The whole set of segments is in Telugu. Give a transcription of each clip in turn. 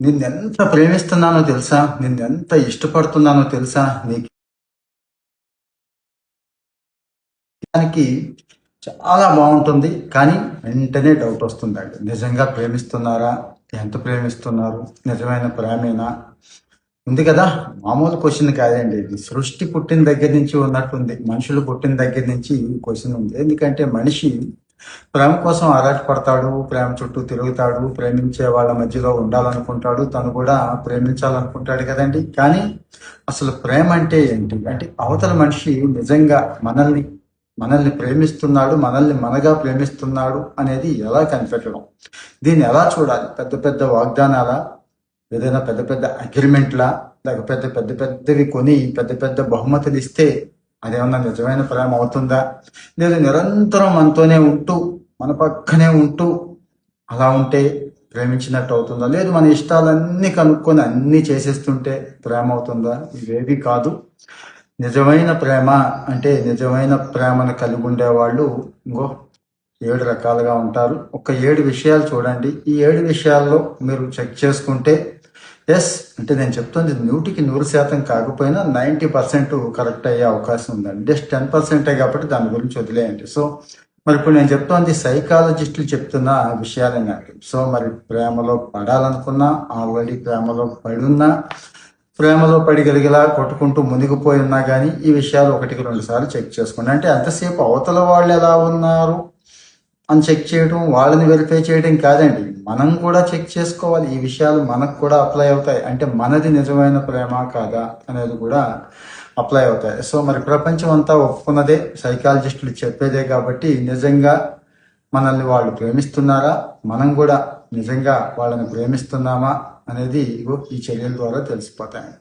నిన్నెంత ప్రేమిస్తున్నానో తెలుసా? నిన్నెంత ఇష్టపడుతున్నానో తెలుసా? నీకు దానికి చాలా బాగుంటుంది. కానీ వెంటనే డౌట్ వస్తుందండి. నిజంగా ప్రేమిస్తున్నారా? ఎంత ప్రేమిస్తున్నారు? నిజమైన ప్రేమేనా? ఉంది కదా! మామూలు క్వశ్చన్ కాదండి ఇది. సృష్టి పుట్టిన దగ్గర నుంచి ఉన్నట్టుంది. మనుషులు పుట్టిన దగ్గర నుంచి ఈ క్వశ్చన్ ఉంది. ఎందుకంటే మనిషి ప్రేమ కోసం ఆరాటపడతాడు, ప్రేమ చుట్టూ తిరుగుతాడు, ప్రేమించే వాళ్ళ మధ్యలో ఉండాలనుకుంటాడు, తను కూడా ప్రేమించాలనుకుంటాడు కదండి. కానీ అసలు ప్రేమ అంటే ఏంటి? అంటే అవతల మనిషి నిజంగా మనల్ని ప్రేమిస్తున్నాడు, మనల్ని మనగా ప్రేమిస్తున్నాడు అనేది ఎలా కనిపెట్టడం? దీన్ని ఎలా చూడాలి? పెద్ద పెద్ద వాగ్దానాల, ఏదైనా పెద్ద పెద్ద అగ్రిమెంట్లా, లేకపోతే పెద్ద పెద్దవి కొని పెద్ద పెద్ద బహుమతులు ఇస్తే అదేమన్నా నిజమైన ప్రేమ అవుతుందా? లేదు నిరంతరం మనతోనే ఉంటూ, మన పక్కనే ఉంటూ అలా ఉంటే ప్రేమించినట్టు అవుతుందా? లేదు మన ఇష్టాలన్నీ కనుక్కొని అన్నీ చేసేస్తుంటే ప్రేమ అవుతుందా? ఇవేవి కాదు. నిజమైన ప్రేమ అంటే నిజమైన ప్రేమను కలిగి ఉండేవాళ్ళు ఇంకో 7 రకాలుగా ఉంటారు. ఒక 7 విషయాలు చూడండి. ఈ 7 విషయాల్లో మీరు చెక్ చేసుకుంటే ఎస్ అంటే నేను చెప్తుంది 100% కాకపోయినా 90% కరెక్ట్ అయ్యే అవకాశం ఉందండి. జస్ట్ 10% కాబట్టి దాని గురించి వదిలేయండి. సో మరి ఇప్పుడు నేను చెప్తోంది సైకాలజిస్టులు చెప్తున్న విషయాలేనండి. సో మరి ప్రేమలో పడాలనుకున్నా, ఆల్రెడీ ప్రేమలో పడున్నా, ప్రేమలో పడి గలిగిలా కొట్టుకుంటూ మునిగిపోయి ఉన్నా కానీ ఈ విషయాలు 1కి 2 సార్లు చెక్ చేసుకోండి. అంటే అంతసేపు అవతల వాళ్ళు ఎలా ఉన్నారు అని చెక్ చేయడం, వాళ్ళని వెరిఫై చేయడం కాదండి. మనం కూడా చెక్ చేసుకోవాలి. ఈ విషయాలు మనకు కూడా అప్లై అవుతాయి. అంటే మనది నిజమైన ప్రేమ కాదా అనేది కూడా అప్లై అవుతాయి. సో మరి ప్రపంచం అంతా ఒప్పుకున్నదే, సైకాలజిస్టులు చెప్పేదే కాబట్టి నిజంగా మనల్ని వాళ్ళు ప్రేమిస్తున్నారా, మనం కూడా నిజంగా వాళ్ళని ప్రేమిస్తున్నామా అనేది ఈ చర్యల ద్వారా తెలిసిపోతాయి.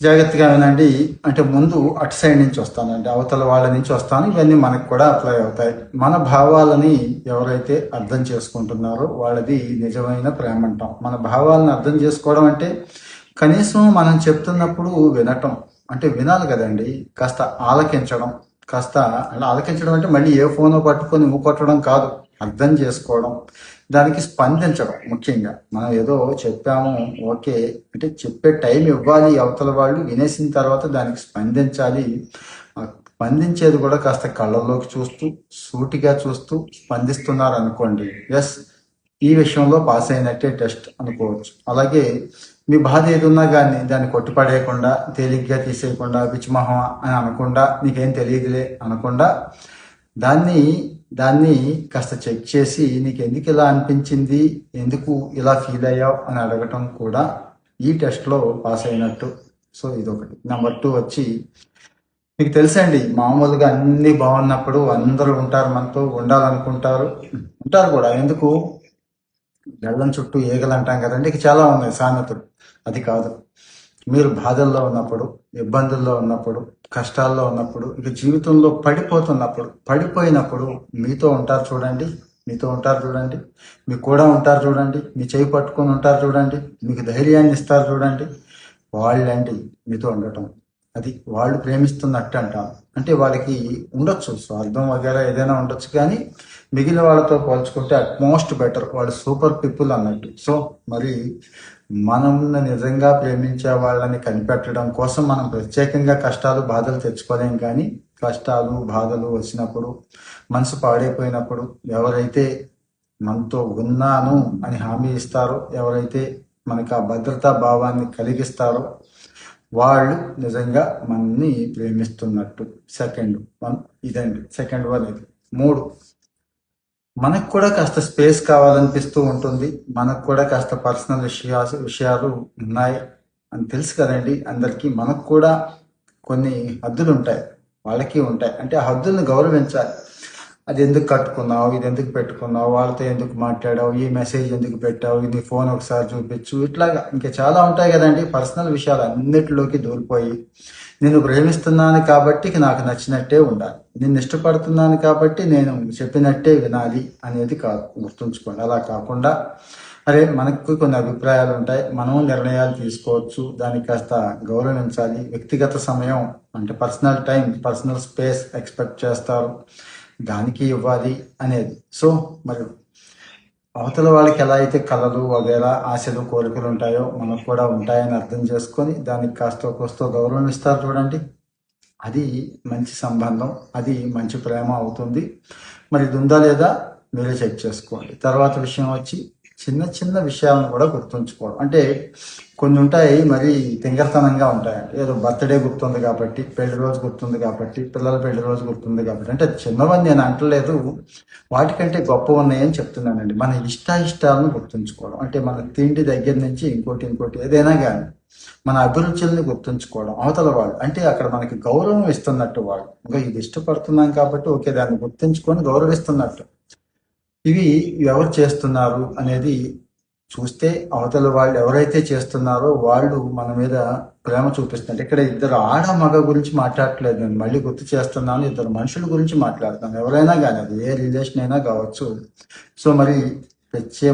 జాగ్రత్తగా వినండి. అంటే ముందు అటు సైడ్ నుంచి వస్తానండి, అవతల వాళ్ళ నుంచి వస్తాను. ఇవన్నీ మనకు కూడా అప్లై అవుతాయి. మన భావాలని ఎవరైతే అర్థం చేసుకుంటున్నారో వాళ్ళది నిజమైన ప్రేమ అంటాం. మన భావాలను అర్థం చేసుకోవడం అంటే కనీసం మనం చెప్తున్నప్పుడు వినటం, అంటే వినాలి కదండి. కాస్త ఆలకించడం, కాస్త అలా ఆలకించడం అంటే మళ్ళీ ఏ ఫోనో పట్టుకొని కొట్టడం కాదు, అర్థం చేసుకోవడం, దానికి స్పందించడం. ముఖ్యంగా మనం ఏదో చెప్పాము ఓకే అంటే చెప్పే టైం ఇవ్వాలి, అవతల వాళ్ళు వినేసిన తర్వాత దానికి స్పందించాలి. ఆ స్పందించేది కూడా కాస్త కళ్ళల్లోకి చూస్తూ, సూటిగా చూస్తూ స్పందిస్తున్నారు అనుకోండి, ఎస్ ఈ విషయంలో పాస్ అయినట్టే టెస్ట్ అనుకోవచ్చు. అలాగే మీ బాధ ఏది ఉన్నా కానీ దాన్ని కొట్టిపడేయకుండా, తేలిగ్గా తీసేయకుండా, పిచ్చిమొహం అని అనకుండా, నీకేం తెలియదులే అనకుండా, దాన్ని దాన్ని కాస్త చెక్ చేసి నీకు ఎందుకు ఇలా అనిపించింది, ఎందుకు ఇలా ఫీల్ అయ్యావు అని అడగటం కూడా ఈ టెస్ట్లో పాస్ అయినట్టు. సో ఇదొకటి. నెంబర్ 2 వచ్చి, మీకు తెలుసండి మామూలుగా అన్నీ బాగున్నప్పుడు అందరూ ఉంటారు, మనతో ఉండాలనుకుంటారు, ఉంటారు కూడా. ఎందుకు? బెల్లం చుట్టూ ఈగలు అంటాం కదండి, ఇక చాలా ఉన్నాయి సామెతలు. అది కాదు. మీరు బాధల్లో ఉన్నప్పుడు, ఇబ్బందుల్లో ఉన్నప్పుడు, కష్టాల్లో ఉన్నప్పుడు, ఇక జీవితంలో పడిపోయినప్పుడు మీతో ఉంటారు చూడండి, మీతో ఉంటారు చూడండి, మీకు కూడా ఉంటారు చూడండి, మీ చేయి పట్టుకొని ఉంటారు చూడండి, మీకు ధైర్యాన్ని ఇస్తారు చూడండి, వాళ్ళండి మీతో ఉండటం. అది వాళ్ళు ప్రేమిస్తున్నట్టు అంటాను. అంటే వాళ్ళకి ఉండొచ్చు స్వార్థం వగేరా ఏదైనా ఉండొచ్చు, కానీ మిగిలిన వాళ్ళతో పోల్చుకుంటే అట్మోస్ట్ బెటర్, వాళ్ళు సూపర్ పీపుల్ అన్నట్టు. సో మరి మనం నిజంగా ప్రేమించే వాళ్ళని కనిపెట్టడం కోసం మనం ప్రత్యేకంగా కష్టాలు బాధలు తెచ్చుకోలేం. కానీ కష్టాలు బాధలు వచ్చినప్పుడు, మనసు పాడైపోయినప్పుడు, ఎవరైతే మనతో ఉన్నాను అని హామీ ఇస్తారో, ఎవరైతే మనకు ఆ భద్రతా భావాన్ని కలిగిస్తారో వాళ్ళు నిజంగా మనల్ని ప్రేమిస్తున్నట్టు. సెకండ్ వన్ ఇదండి. సెకండ్ వన్ ఇది. 3, మనకు కూడా కాస్త స్పేస్ కావాలనిపిస్తూ ఉంటుంది. మనకు కూడా కాస్త పర్సనల్ విషయాలు ఉన్నాయి అని తెలుసు కదండి అందరికీ. మనకు కూడా కొన్ని హద్దులు ఉంటాయి, వాళ్ళకి ఉంటాయి. అంటే ఆ హద్దుల్ని గౌరవించాలి. అది ఎందుకు కట్టుకున్నావు, ఇది ఎందుకు పెట్టుకున్నావు, వాళ్ళతో ఎందుకు మాట్లాడావు, ఈ మెసేజ్ ఎందుకు పెట్టావు, ఇది ఫోన్ ఒకసారి చూపించు, ఇట్లాగా ఇంకా చాలా ఉంటాయి కదండి. పర్సనల్ విషయాలు అన్నిటిలోకి దూరిపోయి, నేను ప్రేమిస్తున్నాను కాబట్టి నాకు నచ్చినట్టే ఉండాలి, నిన్ను ఇష్టపడుతున్నాను కాబట్టి నేను చెప్పినట్టే వినాలి అనేది కాదు. గుర్తుంచుకోండి. అలా కాకుండా అరే మనకు కొన్ని అభిప్రాయాలు ఉంటాయి, మనం నిర్ణయాలు తీసుకోవచ్చు, దాన్ని కాస్త గౌరవించాలి. వ్యక్తిగత సమయం అంటే personal time, personal space expect చేస్తారు, దానికి ఇవ్వాలి అనేది. సో మరి అవతల వాళ్ళకి ఎలా అయితే కళలు వగేరా ఆశలు కోరికలు ఉంటాయో మనకు కూడా ఉంటాయని అర్థం చేసుకొని దానికి కాస్తో కోస్తో గౌరవం ఇస్తారు చూడండి. అది మంచి సంబంధం, అది మంచి ప్రేమ అవుతుంది. మరి ఇది ఉందా లేదా మీరే చెక్ చేసుకోండి. తర్వాత విషయం వచ్చి చిన్న చిన్న విషయాలను కూడా గుర్తుంచుకోవడం. అంటే కొన్ని ఉంటాయి మరి తింగరతనంగా ఉంటాయండి. ఏదో బర్త్డే గుర్తుంది కాబట్టి, పెళ్లి రోజు గుర్తుంది కాబట్టి, పిల్లల పెళ్లి రోజు గుర్తుంది కాబట్టి, అంటే చిన్నవని నేను అంటలేదు, వాటికంటే గొప్ప ఉన్నాయని చెప్తున్నానండి. మన ఇష్టాలను గుర్తుంచుకోవడం. అంటే మన తిండి దగ్గర నుంచి ఇంకోటి ఏదైనా కానీ మన అభిరుచుల్ని గుర్తుంచుకోవడం. అవతల వాళ్ళు అంటే అక్కడ మనకి గౌరవం ఇస్తున్నట్టు, వాళ్ళు ఇంకా ఇది ఇష్టపడుతున్నాం కాబట్టి ఓకే దాన్ని గుర్తుంచుకొని గౌరవిస్తున్నట్టు. ఇవి ఎవరు చేస్తున్నారు అనేది చూస్తే అవతల వాళ్ళు ఎవరైతే చేస్తున్నారో వాళ్ళు మన మీద ప్రేమ చూపిస్తున్నారు. ఇక్కడ ఇద్దరు ఆడ మగ గురించి మాట్లాడట్లేదు, నేను మళ్ళీ గుర్తు చేస్తున్నాను, ఇద్దరు మనుషుల గురించి మాట్లాడుతున్నాను. ఎవరైనా కానీ అది ఏ రిలేషన్ అయినా కావచ్చు. సో మరి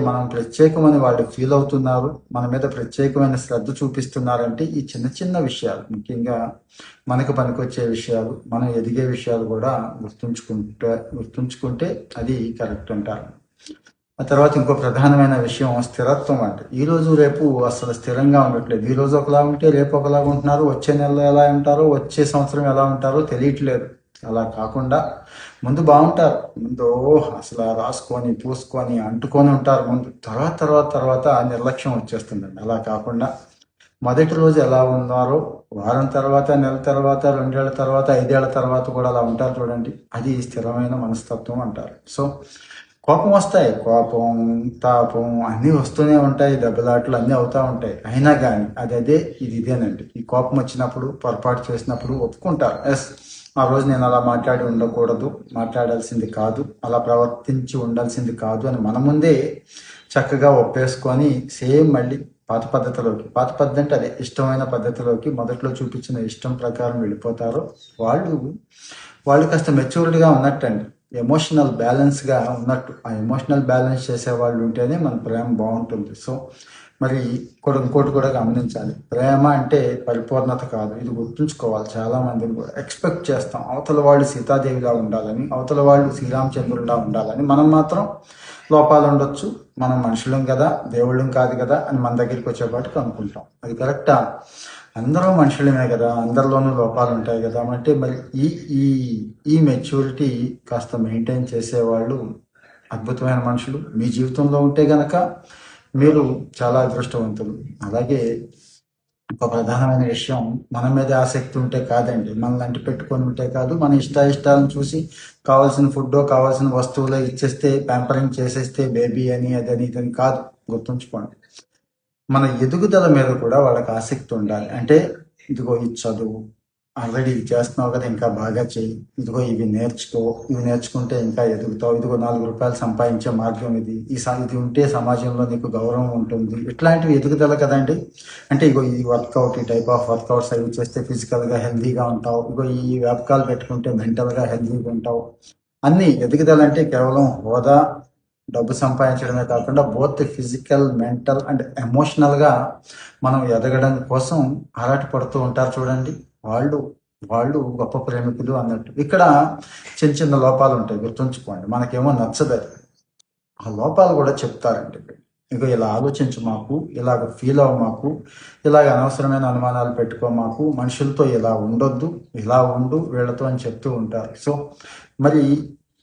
మనం ప్రత్యేకమని వాళ్ళు ఫీల్ అవుతున్నారు, మన మీద ప్రత్యేకమైన శ్రద్ధ చూపిస్తున్నారంటే ఈ చిన్న చిన్న విషయాలు, ముఖ్యంగా మనకు పనికొచ్చే విషయాలు, మనం ఎదిగే విషయాలు కూడా గుర్తుంచుకుంటే అది కరెక్ట్ అంటారు. ఆ తర్వాత ఇంకో ప్రధానమైన విషయం స్థిరత్వం. అంటే ఈ రోజు రేపు అసలు స్థిరంగా ఉండట్లేదు. ఈ రోజు ఒకలా ఉంటే రేపు ఒకలాగా ఉంటున్నారు, వచ్చే నెలలో ఎలా ఉంటారో వచ్చే సంవత్సరం ఎలా ఉంటారో తెలియట్లేదు. అలా కాకుండా ముందు బాగుంటారు, ముందు అసలు రాసుకొని పూసుకొని అంటుకొని ఉంటారు ముందు, తర్వాత నిర్లక్ష్యం వచ్చేస్తుందండి. అలా కాకుండా మొదటి రోజు ఎలా ఉన్నారో వారం తర్వాత, నెల తర్వాత, 2 ఏళ్ల తర్వాత, 5 ఏళ్ల తర్వాత కూడా అలా ఉంటారు చూడండి, అది స్థిరమైన మనస్తత్వం అంటారు. సో కోపం వస్తాయి, కోపం తాపం అన్నీ వస్తూనే ఉంటాయి, దెబ్బలాట్లు అన్నీ అవుతూ ఉంటాయి. అయినా కానీ అదే ఇదేనండి. ఈ కోపం వచ్చినప్పుడు, పొరపాటు చేసినప్పుడు ఒప్పుకుంటారు, ఎస్ ఆ రోజు నేను అలా మాట్లాడి ఉండకూడదు, మాట్లాడాల్సింది కాదు, అలా ప్రవర్తించి ఉండాల్సింది కాదు అని మన ముందే చక్కగా ఒప్పేసుకొని సేమ్ మళ్ళీ పాత పద్ధతి అంటే అదే ఇష్టమైన పద్ధతిలోకి మొదట్లో చూపించిన ఇష్టం ప్రకారం వెళ్ళిపోతారు. వాళ్ళు కాస్త మెచ్యూర్డ్గా ఉన్నట్టండి, ఎమోషనల్ బ్యాలెన్స్గా ఉన్నట్టు. ఆ ఎమోషనల్ బ్యాలెన్స్ చేసే వాళ్ళు ఉంటేనే మన ప్రేమ బాగుంటుంది. సో మరి ఇంకోటి కూడా గమనించాలి, ప్రేమ అంటే పరిపూర్ణత కాదు, ఇది గుర్తుంచుకోవాలి. చాలా మందిని కూడా ఎక్స్పెక్ట్ చేస్తాం, అవతల వాళ్ళు సీతాదేవిలా ఉండాలని, అవతల వాళ్ళు శ్రీరామచంద్రుడిలా ఉండాలని. మనం మాత్రం లోపాలు ఉండొచ్చు, మనం మనుషులం కదా, దేవుళ్ళం కాదు కదా అని మన దగ్గరికి వచ్చేపాటికి అనుకుంటాం. అది కరెక్టా? అందరూ మనుషులమే కదా, అందరిలోనూ లోపాలు ఉంటాయి కదా. అంటే మరి ఈ ఈ ఈ మెచ్యూరిటీ కాస్త మెయింటైన్ చేసేవాళ్ళు అద్భుతమైన మనుషులు మీ జీవితంలో ఉంటే గనక మీరు చాలా అదృష్టవంతులు. అలాగే ఒక ప్రధానమైన విషయం, మన మీద ఆసక్తి ఉంటే కాదండి, మనల్ని అంటి పెట్టుకొని ఉంటే కాదు, మన ఇష్టాలను చూసి కావాల్సిన ఫుడ్ కావాల్సిన వస్తువులు ఇచ్చేస్తే, ప్యాంపరింగ్ చేసేస్తే బేబీ అని అదని ఇదని కాదు. గుర్తుంచుకోండి, మన ఎదుగుదల మీద కూడా వాళ్ళకి ఆసక్తి ఉండాలి. అంటే ఇదిగో ఈ చదువు ఆల్రెడీ ఇది చేస్తున్నావు కదా, ఇంకా బాగా చేయి, ఇదిగో ఇవి నేర్చుకుంటే ఇంకా ఎదుగుతావు, ఇదిగో 4 రూపాయలు సంపాదించే మార్గం ఇది, ఇది ఉంటే సమాజంలో నీకు గౌరవం ఉంటుంది. ఇట్లాంటివి ఎదుగుదల కదండి. అంటే ఇగో ఈ వర్కౌట్, ఈ టైప్ ఆఫ్ వర్కౌట్స్ అవి చేస్తే ఫిజికల్గా హెల్దీగా ఉంటావు, ఇగో ఈ వ్యాపకాలు పెట్టుకుంటే మెంటల్గా హెల్దీగా ఉంటావు. అన్నీ ఎదుగుదల అంటే కేవలం హోదా, డబ్బు సంపాదించడమే కాకుండా బోత్ ఫిజికల్, మెంటల్ అండ్ ఎమోషనల్గా మనం ఎదగడం కోసం ఆరాటపడుతూ ఉంటారు చూడండి, వాళ్ళు గొప్ప ప్రేమికులు అన్నట్టు. ఇక్కడ చిన్న లోపాలు ఉంటాయి, గుర్తుంచుకోండి. మనకేమో నచ్చదు, ఆ లోపాలు కూడా చెప్తారండి. ఇక ఇలా ఆలోచించు మాకు, ఇలాగ ఫీల్ అవ్వ మాకు, ఇలాగ అనవసరమైన అనుమానాలు పెట్టుకో మాకు, మనుషులతో ఇలా ఉండొద్దు, ఇలా ఉండు వీళ్ళతో అని చెప్తూ ఉంటారు. సో మరి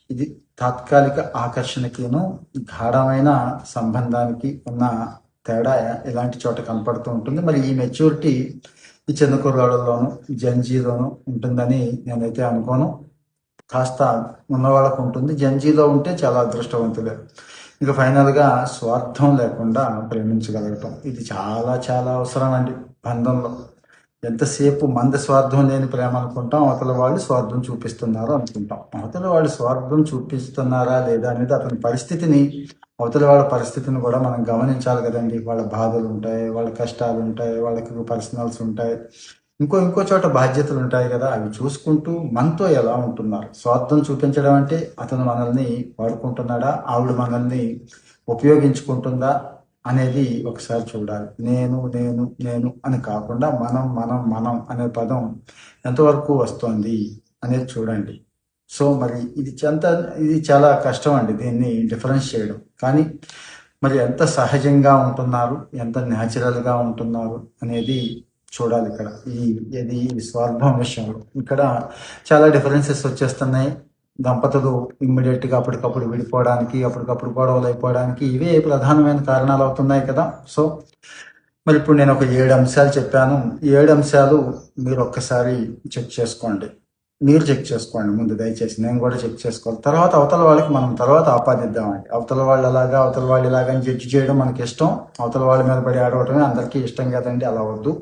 ఇది తాత్కాలిక ఆకర్షణకిను గాఢమైన సంబంధానికి ఉన్న తేడా ఇలాంటి చోట కనపడుతూ ఉంటుంది. మరి ఈ మెచ్యూరిటీ ఈ చిన్న కుర్రాళ్ళలోను, జంజీలోను ఉంటుందని నేనైతే అనుకోను. కాస్త ఉన్నవాళ్ళకు ఉంటుంది, జంజీలో ఉంటే చాలా అదృష్టవంతులే. ఇక ఫైనల్గా స్వార్థం లేకుండా ప్రేమించగలగటం, ఇది చాలా చాలా అవసరం అండి బంధంలో. ఎంతసేపు మంద స్వార్థం లేని ప్రేమ అనుకుంటాం, అవతల వాళ్ళు స్వార్థం చూపిస్తున్నారు అనుకుంటాం. అవతల వాళ్ళు స్వార్థం చూపిస్తున్నారా లేదా అనేది అతని పరిస్థితిని, అవతల వాళ్ళ పరిస్థితిని కూడా మనం గమనించాలి కదండి. వాళ్ళ బాధలు ఉంటాయి, వాళ్ళ కష్టాలు ఉంటాయి, వాళ్ళకి పర్సనల్స్ ఉంటాయి, ఇంకో చోట బాధ్యతలు ఉంటాయి కదా, అవి చూసుకుంటూ మనతో ఎలా ఉంటున్నారు. స్వార్థం చూపించడం అంటే అతను మనల్ని వాడుకుంటున్నాడా, ఆవిడ మనల్ని ఉపయోగించుకుంటుందా అనేది ఒకసారి చూడాలి. నేను నేను నేను అని కాకుండా మనం మనం మనం అనే పదం ఎంతవరకు వస్తుంది అనేది చూడండి. సో మరి ఇది చాలా కష్టం అండి దీన్ని డిఫరెన్స్ చేయడం. కానీ మరి ఎంత సహజంగా ఉంటున్నారు, ఎంత న్యాచురల్గా ఉంటున్నారు అనేది చూడాలి ఇక్కడ. ఇది స్వార్థం విషయంలో ఇక్కడ చాలా డిఫరెన్సెస్ వచ్చేస్తున్నాయి. దంపతులు ఇమ్మీడియట్గా అప్పటికప్పుడు విడిపోవడానికి, అప్పటికప్పుడు గొడవలు అయిపోవడానికి ఇవే ప్రధానమైన కారణాలు అవుతున్నాయి కదా. సో మరి ఇప్పుడు నేను ఒక 7 అంశాలు చెప్పాను. ఈ 7 అంశాలు మీరు ఒక్కసారి చెక్ చేసుకోండి. మీరు చెక్ చేసుకోండి ముందు దయచేసి. నేను కూడా చెక్ చేసుకోవాలి. తర్వాత అవతల వాళ్ళకి మనం తర్వాత ఆపాదిద్దామండి. అవతల వాళ్ళు అలాగా, అవతల వాళ్ళు ఇలాగా అని జడ్జి చేయడం మనకి ఇష్టం. అవతల వాళ్ళ మీద పడి ఆడవటమే అందరికీ ఇష్టం కదండి. అలా వద్దు.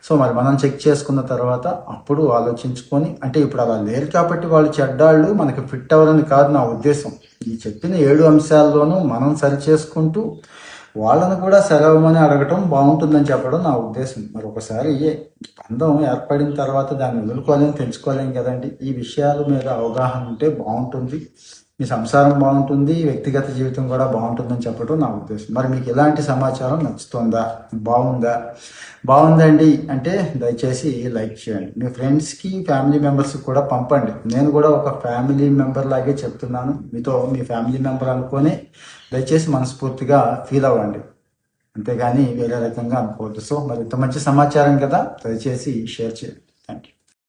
సో మరి మనం చెక్ చేసుకున్న తర్వాత అప్పుడు ఆలోచించుకొని, అంటే ఇప్పుడు అలా లేరు కాబట్టి వాళ్ళు చెడ్డాళ్ళు మనకి ఫిట్ అవ్వరని కాదు నా ఉద్దేశం. ఈ చెప్పిన 7 అంశాల్లోనూ మనం సరి చేసుకుంటూ వాళ్ళను కూడా సెలవుమని అడగటం బాగుంటుందని చెప్పడం నా ఉద్దేశం. మరి ఒకసారి బంధం ఏర్పడిన తర్వాత దాన్ని వదులుకోలేని తెలుసుకోలేం కదండి. ఈ విషయాల మీద అవగాహన ఉంటే బాగుంటుంది. మీ సంసారం బాగుంటుంది, వ్యక్తిగత జీవితం కూడా బాగుంటుందని చెప్పడం నా ఉద్దేశం. మరి మీకు ఎలాంటి సమాచారం నచ్చుతుందా, బాగుందండి అంటే దయచేసి లైక్ చేయండి. మీ ఫ్రెండ్స్కి, ఫ్యామిలీ మెంబర్స్కి కూడా పంపండి. నేను కూడా ఒక ఫ్యామిలీ మెంబర్ లాగే చెప్తున్నాను. మీ ఫ్యామిలీ మెంబర్ అనుకొని దయచేసి మనస్ఫూర్తిగా ఫీల్ అవ్వండి. అంతేగాని వేరే రకంగా అనుకోవద్దు. సో మరి ఇంత మంచి సమాచారం కదా, దయచేసి షేర్ చేయండి. Thank you.